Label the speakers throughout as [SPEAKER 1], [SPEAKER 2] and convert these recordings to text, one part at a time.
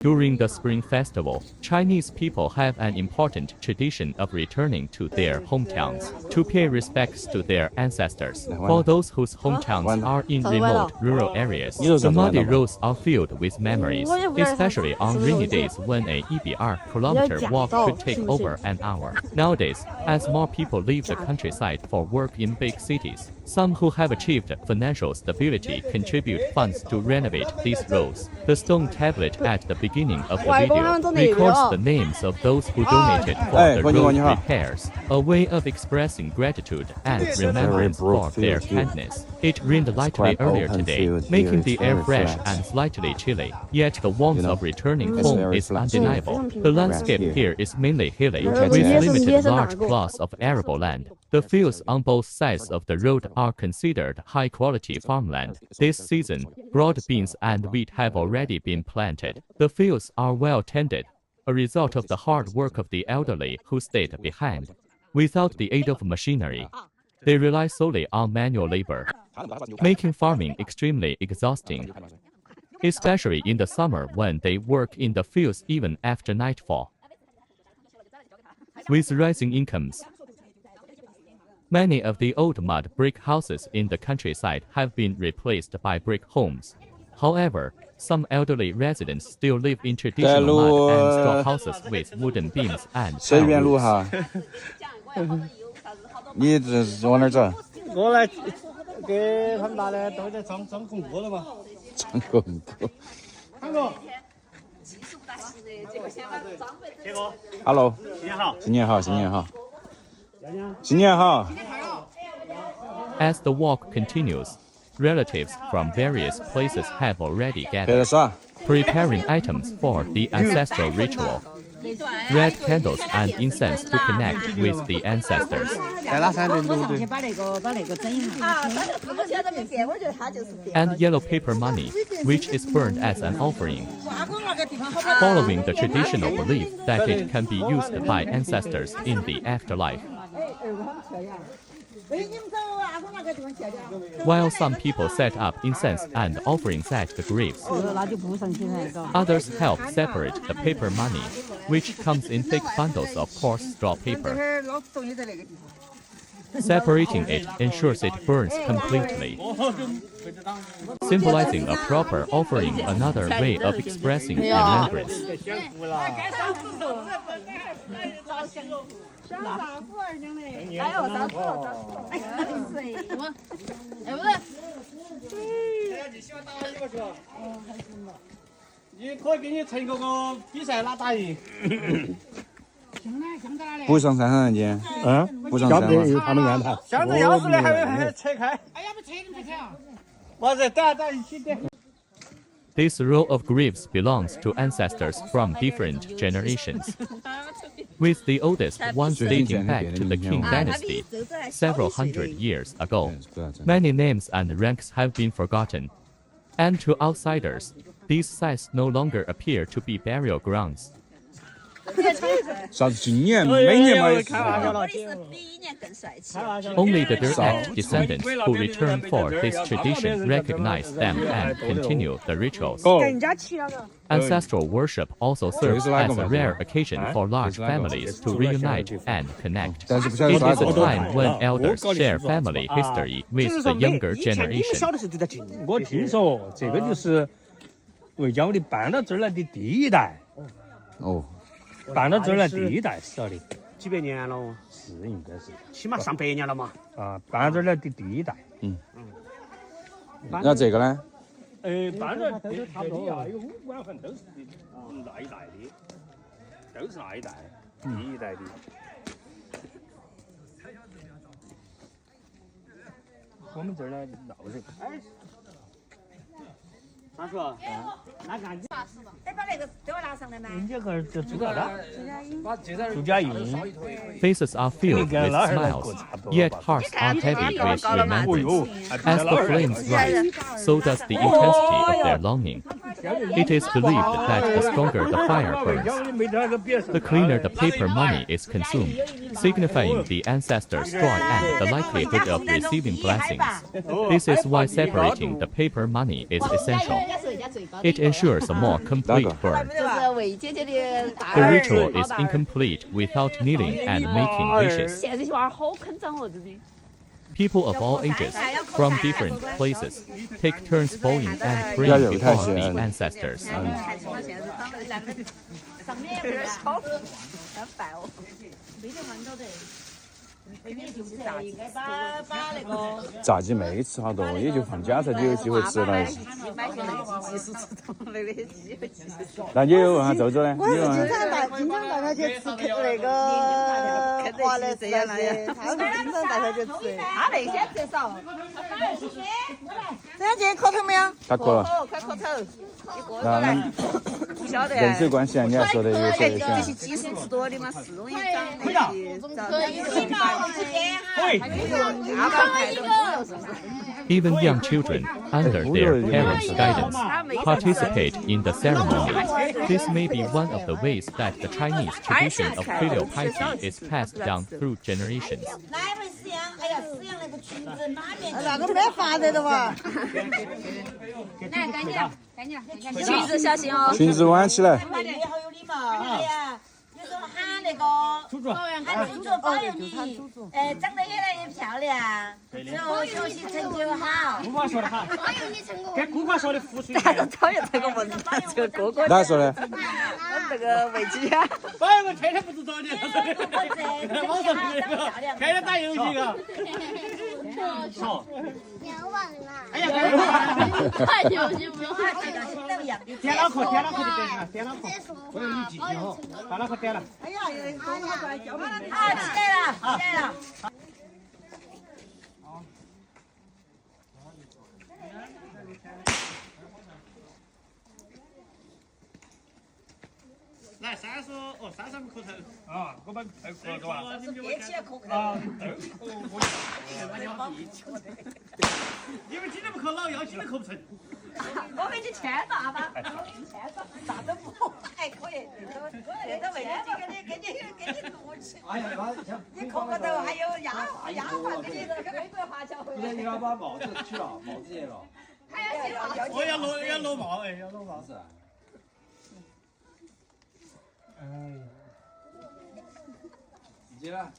[SPEAKER 1] During the Spring Festival, Chinese people have an important tradition of returning to their hometowns to pay respects to their ancestors. For those whose hometowns are in remote rural areas, the muddy roads are filled with memories, especially on rainy days when a EBR-kilometer walk could take over an hour. Nowadays, as more people leave the countryside for work in big cities, some who have achieved financial stability contribute funds to renovate these roads. The stone tablet at the beginning of the video records the names of those who donated for the road repairs, a way of expressing gratitude and remembrance for their kindness. It rained lightly earlier today, making the air fresh and slightly chilly, yet the warmth of returning home is undeniable. The landscape here is mainly hilly, with limited large plots of arable land. The fields on both sides of the road are considered high-quality farmland. This season, broad beans and wheat have already been planted. The fields are well tended, a result of the hard work of the elderly who stayed behind. Without the aid of machinery, they rely solely on manual labor, making farming extremely exhausting, especially in the summer when they work in the fields even after nightfall. With rising incomes, many of the old mud brick houses in the countryside have been replaced by brick homes. However, some elderly residents still live in traditional mud and straw houses with wooden beams and tile roofs.
[SPEAKER 2] 你这是往哪儿走？
[SPEAKER 3] 我来给他们拿的都在装空锅了嘛。
[SPEAKER 2] 装空锅。
[SPEAKER 3] 看过。
[SPEAKER 2] Hello。
[SPEAKER 3] 新年好。
[SPEAKER 2] 新年好，新年好。新年好。
[SPEAKER 1] As the walk continues, relatives from various places have already gathered, preparing items for the ancestral ritual. Red candles and incense to connect with the ancestors. And yellow paper money, which is burned as an offering, following the traditional belief that it can be used by ancestors in the afterlife. While some people set up incense and offerings at the graves, others help separate the paper money, which comes in thick bundles of coarse straw paper. Separating it ensures it burns completely, symbolizing a proper offering, another way of expressing remembrance.
[SPEAKER 2] 不上山上去，不上山吗？
[SPEAKER 3] 有他们安排。箱子钥匙嘞，还拆开。哎呀，不拆你不拆啊！我这等一起点。
[SPEAKER 1] This row of graves belongs to ancestors from different generations, with the oldest ones dating back to the Qing dynasty, several hundred years ago. Many names and ranks have been forgotten, and to outsiders, these sites no longer appear to be burial grounds.
[SPEAKER 2] 啥子今年每年嘛也是。
[SPEAKER 1] Only the direct descendants who return for this tradition recognize them and continue the rituals. Ancestral worship also serves as a rare occasion for large families to reunite and connect. It is a time when elders share family history with the younger generation.
[SPEAKER 3] 我听说这个就是魏教的搬到这儿来的第一代。
[SPEAKER 2] 哦。
[SPEAKER 3] 搬到这儿来第一代晓得，
[SPEAKER 4] 几百年了，
[SPEAKER 3] 是应该是，
[SPEAKER 4] 起码上百年了嘛。
[SPEAKER 3] 啊，搬到这儿来的第一代。
[SPEAKER 2] 那这个呢？
[SPEAKER 3] 搬这都差不多，有5万份都是那一代的，都是那一代，第一代的。我们这儿呢闹人。
[SPEAKER 4] 他说，那干啥事嘛？
[SPEAKER 5] 把那个给我拿上来嘛。
[SPEAKER 3] 人家个这朱家朱家印。
[SPEAKER 1] Faces are filled with smiles, yet hearts are heavy with remembrance. As the flames rise, so does the intensity of their longing. It is believed that the stronger the fire burns, the cleaner the paper money is consumed, signifying the ancestors' joy and the likelihood of receiving blessings. This is why separating the paper money is essential. It ensures a more complete burn. The ritual is incomplete without kneeling and making wishes. People of all ages, from different places, take turns bowing and praying before the ancestors.
[SPEAKER 2] 炸鸡没吃好多，也就放假才有机会吃了。那你有问下周周呢？
[SPEAKER 5] 我是经常带他去吃那个华莱士那些，他是经常带他去吃。他那些吃少。这样今天磕头没有？
[SPEAKER 2] 他磕了。
[SPEAKER 5] 快磕头。
[SPEAKER 2] 那
[SPEAKER 5] 不晓得。
[SPEAKER 2] 人水关系啊，你还说的有些
[SPEAKER 5] 这些基数吃多的嘛，是容易长那些。
[SPEAKER 1] Even young children, under their parents' guidance, participate in the ceremony. This may be one of the ways that the Chinese tradition of filial piety is passed down through generations.
[SPEAKER 5] 那个没发的吧？
[SPEAKER 6] 来，赶紧了，赶紧了，
[SPEAKER 5] 裙子小心哦。
[SPEAKER 2] 裙子挽起来。
[SPEAKER 5] 好有礼貌，哎呀。 就是喊那个猪猪，喊猪猪保佑你，长得越来越漂亮，之后学习成就好。
[SPEAKER 4] 姑妈说的好，
[SPEAKER 6] 保佑你成功。
[SPEAKER 4] 跟姑妈说的覆水。
[SPEAKER 5] 讨厌这个问他，这个哥哥。
[SPEAKER 2] 哪说的？
[SPEAKER 5] 这个魏姐呀。
[SPEAKER 4] 保佑我天天不知道的，网上那个，天天打游戏个。好。
[SPEAKER 6] 别忘了。
[SPEAKER 4] 哎呀，
[SPEAKER 6] 太游戏不用。
[SPEAKER 4] 点脑壳，点脑壳就对了，点脑壳。我有你记性哦，把脑壳点了。
[SPEAKER 5] 哎呀，多么乖，叫他。好，起来了，起来了。
[SPEAKER 4] 来，三叔磕头。啊，我们磕了是吧？
[SPEAKER 5] 别起来磕头。
[SPEAKER 4] 啊，你们今天不磕老幺，今天磕不成。
[SPEAKER 5] 我给你签大吧，啥都不，还可以，这都为了给你录起。哎呀，你磕个头还有压花给你美国华侨回来。
[SPEAKER 7] 你要把帽子取了，帽子摘了。
[SPEAKER 4] 我要落帽，哎，要落帽子。哎。
[SPEAKER 7] 你了。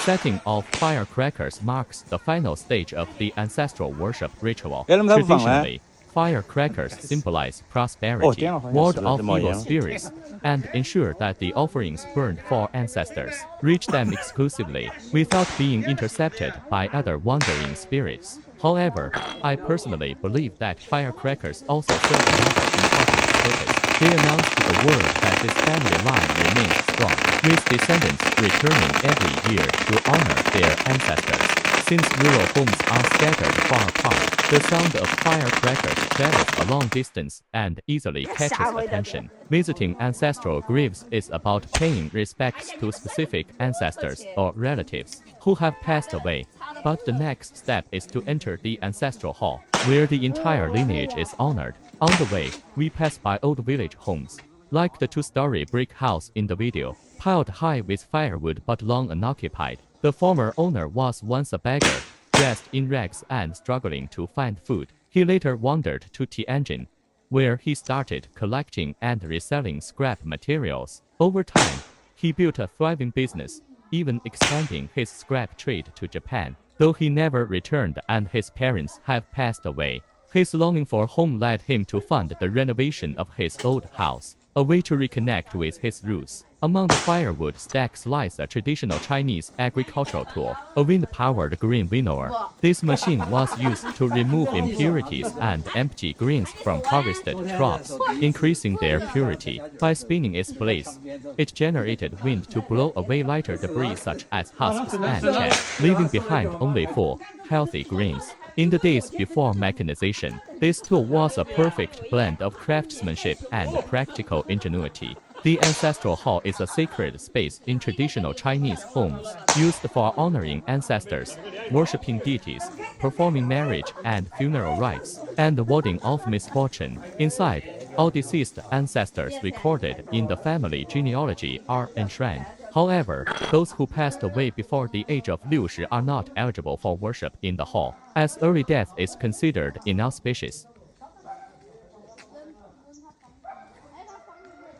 [SPEAKER 1] Setting of firecrackers marks the final stage of the ancestral worship ritual.
[SPEAKER 2] Yeah,
[SPEAKER 1] Traditionally, firecrackers symbolize prosperity, ward off evil spirits, and ensure that the offerings burned for ancestors reach them exclusively without being intercepted by other wandering spirits. However, I personally believe that firecrackers also serve another important purpose. They announce to the world that this family line remains strong, with descendants returning every year to honor their ancestors. Since rural homes are scattered far apart, the sound of firecrackers travels a long distance and easily catches attention. Visiting ancestral graves is about paying respects to specific ancestors or relatives who have passed away. But the next step is to enter the ancestral hall, where the entire lineage is honored. On the way, we pass by old village homes, like the two-story brick house in the video, piled high with firewood but long unoccupied. The former owner was once a beggar, dressed in rags and struggling to find food. He later wandered to Tianjin, where he started collecting and reselling scrap materials. Over time, he built a thriving business, even expanding his scrap trade to Japan. Though he never returned and his parents have passed away, his longing for home led him to fund the renovation of his old house, a way to reconnect with his roots. Among the firewood stacks lies a traditional Chinese agricultural tool, a wind-powered grain winnower. This machine was used to remove impurities and empty grains from harvested crops, increasing their purity. By spinning its blades, it generated wind to blow away lighter debris such as husks and chaff, leaving behind only full, healthy grains. In the days before mechanization, this tool was a perfect blend of craftsmanship and practical ingenuity. The ancestral hall is a sacred space in traditional Chinese homes, used for honoring ancestors, worshipping deities, performing marriage and funeral rites, and warding off misfortune. Inside, all deceased ancestors recorded in the family genealogy are enshrined. However, those who passed away before the age of 60 are not eligible for worship in the hall, as early death is considered inauspicious.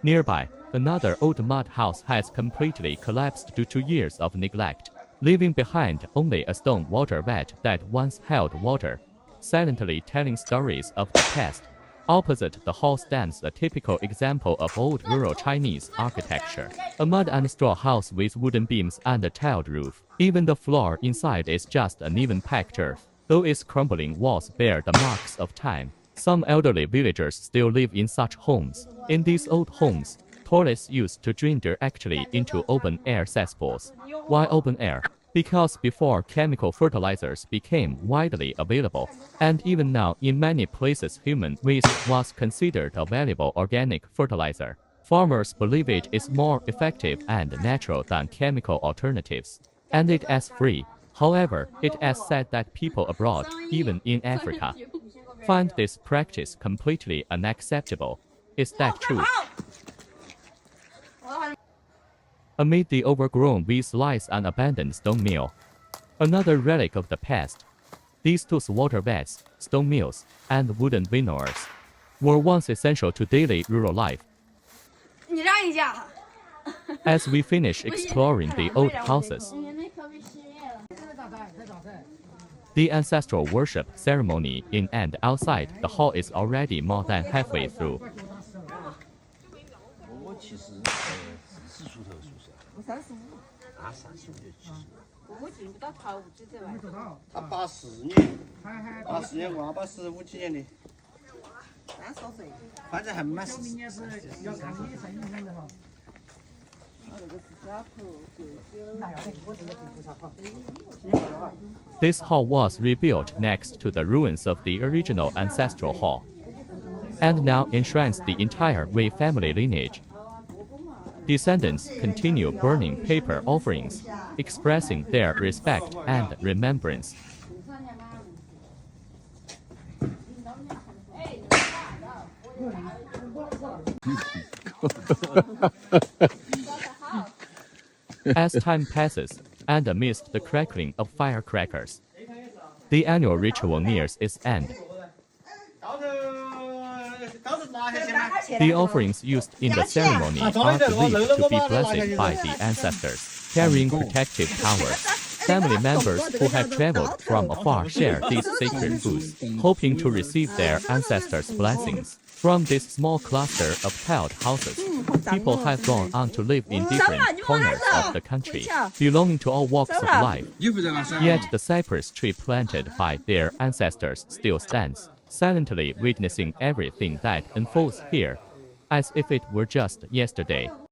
[SPEAKER 1] Nearby, another old mud house has completely collapsed due to years of neglect, leaving behind only a stone water vat that once held water, silently telling stories of the past. Opposite the hall stands a typical example of old rural Chinese architecture, a mud and straw house with wooden beams and a tiled roof. Even the floor inside is just uneven packed earth, though its crumbling walls bear the marks of time. Some elderly villagers still live in such homes. In these old homes, toilets used to drain directly into open-air cesspools. Why open air? Because before chemical fertilizers became widely available, and even now in many places human waste was considered a valuable organic fertilizer. Farmers believe it is more effective and natural than chemical alternatives, and it is free. However, it is said that people abroad, even in Africa, find this practice completely unacceptable. Is that true? Amid the overgrown weeds lies an abandoned stone mill, another relic of the past. These two water vats, stone mills, and wooden winnows were once essential to daily rural life. As we finish exploring the old houses, the ancestral worship ceremony in and outside the hall is already more than halfway through.
[SPEAKER 5] 我进不到头几这玩意。
[SPEAKER 4] 他84年，84年我85几年的
[SPEAKER 5] 30岁。
[SPEAKER 4] 反正还没满40。
[SPEAKER 1] This hall was rebuilt next to the ruins of the original ancestral hall, and now enshrines the entire Wei family lineage. Descendants continue burning paper offerings, expressing their respect and remembrance. As time passes, and amidst the crackling of firecrackers, the annual ritual nears its end. The offerings used in the ceremony are believed to be blessed by the ancestors, carrying protective powers. Family members who have traveled from afar share these sacred foods, hoping to receive their ancestors' blessings. From this small cluster of tiled houses, people have gone on to live in different corners of the country, belonging to all walks of life. Yet the cypress tree planted by their ancestors still stands, silently witnessing everything that unfolds here, as if it were just yesterday.